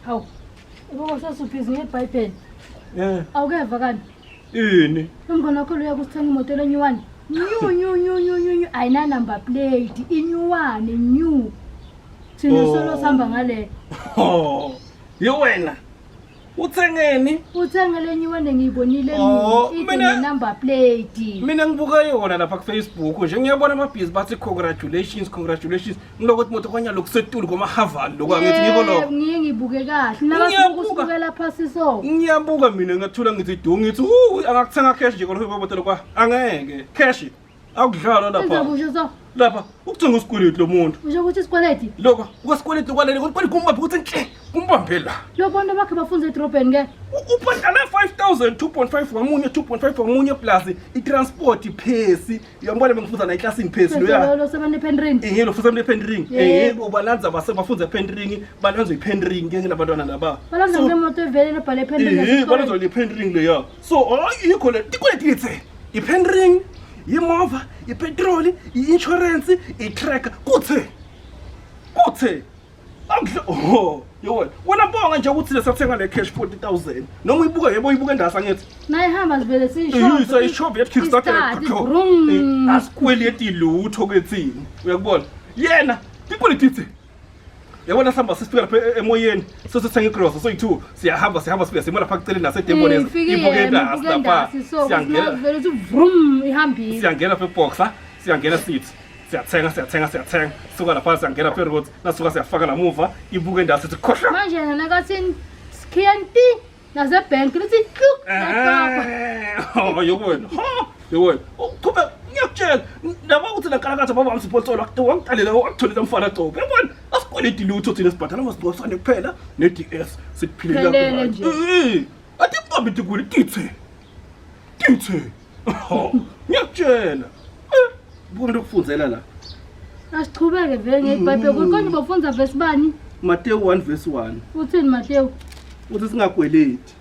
Hawu. Ubaba sasuphizi ngeBhayibheli. Awukeva kanti? Yini? Umngane wakho uyakuthenga imoto lenyuwani. Nyu. Ayina number plate, inyuwane, new. Sino solo samba ngale. Oh. Yewena. Uthengeni? Uthenga lenyuwane ngiyibonile mina number plate. Mina ngibuka yona lapha ku Facebook nje ngiyabona amabhizi bathi congratulations. Ngilokuthi moto kwanya lokusetulu kwama Harvard lokwangithi ngibona. Ngiyibuke kahle. Nabakusukela lapha siso. Ngiyabuka mina ngathola ngithi du ngithi angakuthenga cash nje kodwa ubabotela kwa angeke cash akudlala lapha. Uzabusho so. Lapha ukuthenga isikweletu lo muntu. Usho ukuthi isikweletu? Lokho kwesikweletu kwaleli kodwa kumbaphi ukuthi nhle kumbambela. Lo bonto bakhe bafunza edrobheni ke. Ubhadala 5000 2.5 wamunye 2.5 wamunye plus i-transport phesi uyambona bengifuza na iclassini phesi lo ya. Lo sebenza ependring. Lo fuza ependring. Ubalanza basebafunza ependring balanza ipendring ngeke labantwana laba. Balanza ngemoto evele lebhale ependring. Balanza ipendring lo ya. So ayikho le tikweleti ipendring imova, ipetrol, i-insurance, i-tracker, kuthe. Oh, yewena. Wena bonga nje ukuthi lesathenga le cash 40,000. Noma uyibuka yebo uyibuka endasa ngithi. Nayihamba sivele siyishop. Sayishop yet Kickstarter. Asikweleti lutho kwethini. Uyakubona? Yena, ipolitics. Yabona sihamba sifika lapha emoyeni. Sesithenga igrocery soyi2. Siyahamba sifika simona phakathi celeni nasedembonezi. Ibuke endasa lapha. Siyangena vele uthi vroom ihambile. Siyangena lapha eboxa, siyangena seat. Siyathenga. Suka lapha siyangena phe road, nasuka siyafaka namuva, ibuke endasa sithi khohla. Manje nakathini skianti nase bank lithi kluk. Oh, yewena. Yewena. Kuba ngiyakutshela naba uthi nakalakatha baba wamsiponsora wangitalela wakutholela umfana Cobe. Yabona asikweleti lutho thina sibhadala masibosane kuphela ne-DS siphilela kahle. Athi mama itikule tithe. Ngiyakutshela. Buka ukufundzela la. Asichubeke vele ngeBhayibheli konke bafunza verse bani? Matthew 1:1. Uthini Matthew? Uthi singakweleti.